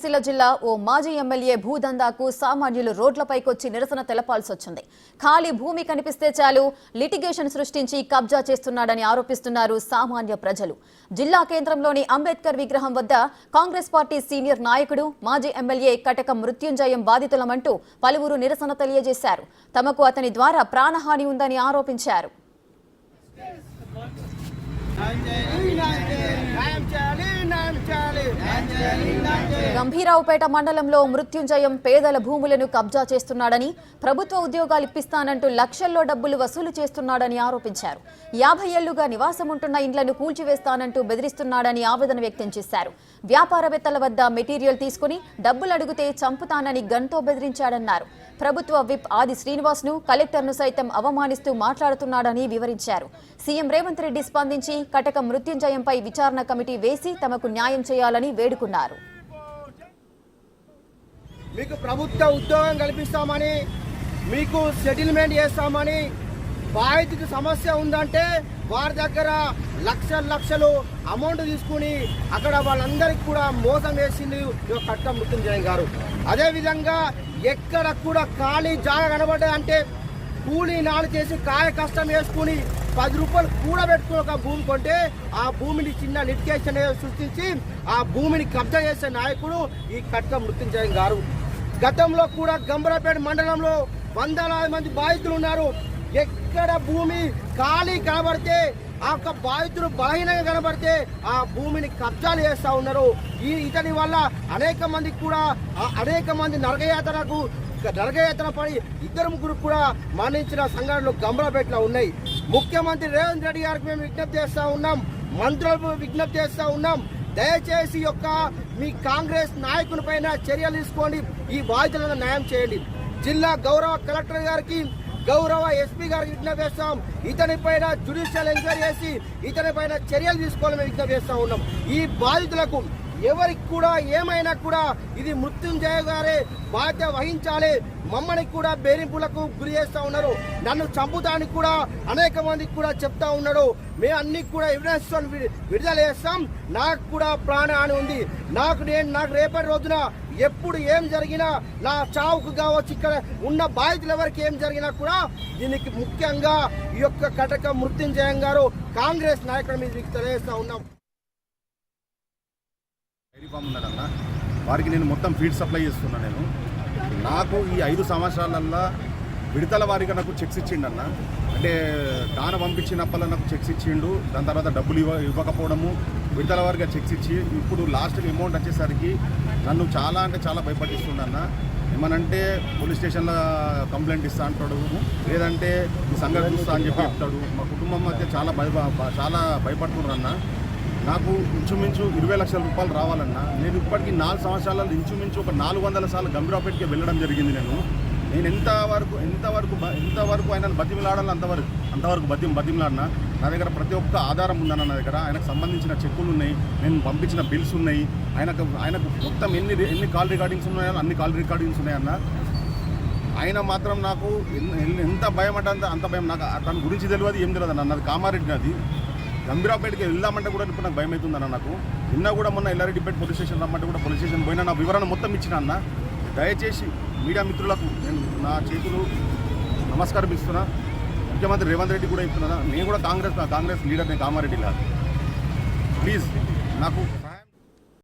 సిరిసిల్ల జిల్లా ఓ మాజీ ఎమ్మెల్యే భూదందాకు సామాన్యులు రోడ్లపైకొచ్చి నిరసన తెలపాల్సి వచ్చింది. ఖాళీ భూమి కనిపిస్తే చాలు లిటిగేషన్ సృష్టించి కబ్జా చేస్తున్నాడని ఆరోపిస్తున్నారు సామాన్య ప్రజలు. జిల్లా కేంద్రంలోని అంబేద్కర్ విగ్రహం వద్ద కాంగ్రెస్ పార్టీ సీనియర్ నాయకుడు మాజీ ఎమ్మెల్యే కటక మృత్యుంజయం బాధితులమంటూ పలువురు నిరసన తెలియజేశారు. తమకు అతని ద్వారా ప్రాణహాని ఉందని ఆరోపించారు. గంభీరావుపేట మండలంలో మృత్యుంజయం పేదల భూములను కబ్జా చేస్తున్నాడని, ప్రభుత్వ ఉద్యోగాలు ఇప్పిస్తానంటూ లక్షల్లో డబ్బులు వసూలు చేస్తున్నాడని ఆరోపించారు. 50 ఏళ్లుగా నివాసం ఉంటున్న ఇండ్లను కూల్చివేస్తానంటూ బెదిరిస్తున్నాడని ఆవేదన వ్యక్తం చేశారు. వ్యాపారవేత్తల వద్ద మెటీరియల్ తీసుకుని డబ్బులు అడిగితే చంపుతానని గన్తో బెదిరించాడన్నారు. ప్రభుత్వ విప్ ఆది శ్రీనివాస్ ను కలెక్టర్ను సైతం అవమానిస్తూ మాట్లాడుతున్నాడని వివరించారు. సీఎం రేవంత్ రెడ్డి స్పందించి కటక మృత్యుంజయంపై విచారణ కమిటీ వేసి తమకు న్యాయం చేయాలని వేడుకున్నారు. మీకు ప్రభుత్వ ఉద్యోగం కల్పిస్తామని, మీకు సెటిల్మెంట్ చేస్తామని, బాధితుడి సమస్య ఉందంటే వారి దగ్గర లక్షలు అమౌంట్ తీసుకుని అక్కడ వాళ్ళందరికీ కూడా మోసం చేసింది కటక మృత్యుంజయం గారు. అదేవిధంగా ఎక్కడ కూడా ఖాళీ జాగా కనబడ్డాయంటే కూలీ నాలు చేసి కాయ కష్టం వేసుకుని 10 రూపాయలు కూడబెట్టుకుని ఒక భూమి కొంటే ఆ భూమిని చిన్న లిటిగేషన్ సృష్టించి ఆ భూమిని కబ్జా చేసే నాయకుడు ఈ కటక మృత్యుంజయం గారు. గతంలో కూడా గంభీరావుపేట మండలంలో వందలాది మంది బాధితులు ఉన్నారు. ఎక్కడ భూమి ఖాళీ కనబడితే ఆ యొక్క బాధితులు బలహీనంగా కనబడితే ఆ భూమిని కబ్జాలు చేస్తూ ఉన్నారు. ఇతని వల్ల అనేక మంది నరకయాతన పడి 2-3 కూడా మరణించిన సంఘటనలు గంభీరావుపేటలో ఉన్నాయి. ముఖ్యమంత్రి రేవంత్ రెడ్డి గారికి మేము విజ్ఞప్తి చేస్తూ ఉన్నాం, మంత్రులకు విజ్ఞప్తి చేస్తూ ఉన్నాం, దయచేసి మీ కాంగ్రెస్ నాయకుని పైన చర్యలు తీసుకోండి, ఈ బాధితులను న్యాయం చేయండి. జిల్లా గౌరవ కలెక్టర్ గారికి, గౌరవ ఎస్పీ గారికి విజ్ఞప్తి చేస్తాం, ఇతనిపైన జ్యుడిషియల్ ఎంక్వైరీ చేసి ఇతనిపైన చర్యలు తీసుకోవాలని విజ్ఞప్తి చేస్తూ ఉన్నాం. ఈ బాధితులకు ఎవరికి కూడా ఏమైనా కూడా ఇది మృత్యుంజయ గారే బాధ్యత వహించాలి. మమ్మల్ని కూడా బెదిరింపులకు గురి చేస్తూ ఉన్నారు, నన్ను చంపుతానికి కూడా అనేక మందికి కూడా చెప్తా ఉన్నాడు. మేము అన్ని కూడా ఎవిడెన్స్ విడుదల చేస్తాం, నాకు కూడా ప్రాణహాని ఉంది. నాకు రేపటి రోజున ఎప్పుడు ఏం జరిగినా, నా చావుకు కావచ్చు, ఇక్కడ ఉన్న బాధితులు ఎవరికి ఏం జరిగినా కూడా దీనికి ముఖ్యంగా ఈ యొక్క కటక మృత్యుంజయం గారు కాంగ్రెస్ నాయకుల మీద తెలియజేస్తా ఉన్నాం. డైరీ ఫామ్ ఉన్నదన్న, వారికి నేను మొత్తం ఫీడ్ సప్లై చేస్తున్నాను. నాకు ఈ 5 సంవత్సరాలల్లో విడతల వారిగా నాకు చెక్స్ ఇచ్చిండన్న. అంటే దాన పంపించినప్పల నాకు చెక్స్ ఇచ్చిండు. దాని తర్వాత డబ్బులు ఇవ్వకపోవడము, విడతల వారిగా చెక్స్ ఇచ్చి ఇప్పుడు లాస్ట్ అమౌంట్ వచ్చేసరికి నన్ను చాలా భయపడిస్తుండన్న. ఏమనంటే పోలీస్ స్టేషన్లో కంప్లైంట్ ఇస్తా అంటాడు, లేదంటే ఈ సంగతి చూస్తా అని చెప్పి చెప్తాడు. మా కుటుంబం మధ్య చాలా భయపడుతున్నారన్న. నాకు ఇంచుమించు 20 లక్షల రూపాయలు రావాలన్నా. నేను ఇప్పటికీ 4 సంవత్సరాలలో ఇంచుమించు ఒక 400 సార్లు గంభీరావుపేటకి వెళ్ళడం జరిగింది. నేను ఎంతవరకు ఆయనను బతిమిలాడాలి అంతవరకు బతిమిలాడినా. నా దగ్గర ప్రతి ఒక్క ఆధారం ఉందన్న. నా దగ్గర ఆయనకు సంబంధించిన చెక్కులు ఉన్నాయి, నేను పంపించిన బిల్స్ ఉన్నాయి. ఆయనకు మొత్తం ఎన్ని కాల్ రికార్డింగ్స్ ఉన్నాయో అన్ని కాల్ రికార్డింగ్స్ ఉన్నాయన్న. ఆయన మాత్రం నాకు ఎంత భయం అంటే అంత భయం. నాకు తన గురించి తెలియదు, ఏం తెలియదు అన్న. నాది కామారెడ్డి, నాది గంభీరావుపేటకి వెళ్దామంటే కూడా ఇప్పుడు నాకు భయం అవుతుందన్న. నాకు కూడా మొన్న ఎల్లారెడ్డిపేట పోలీస్ స్టేషన్ రమ్మంటే కూడా పోలీస్ స్టేషన్ పోయినా నా వివరణ మొత్తం ఇచ్చిన అన్న. దయచేసి మీడియా మిత్రులకు నేను నా చేతులు నమస్కారం ఇస్తున్నా. ముఖ్యమంత్రి రేవంత్ రెడ్డి కూడా ఇస్తున్నా. నేను కూడా కాంగ్రెస్ లీడర్ని, కామారెడ్డి లాగా. ప్లీజ్ నాకు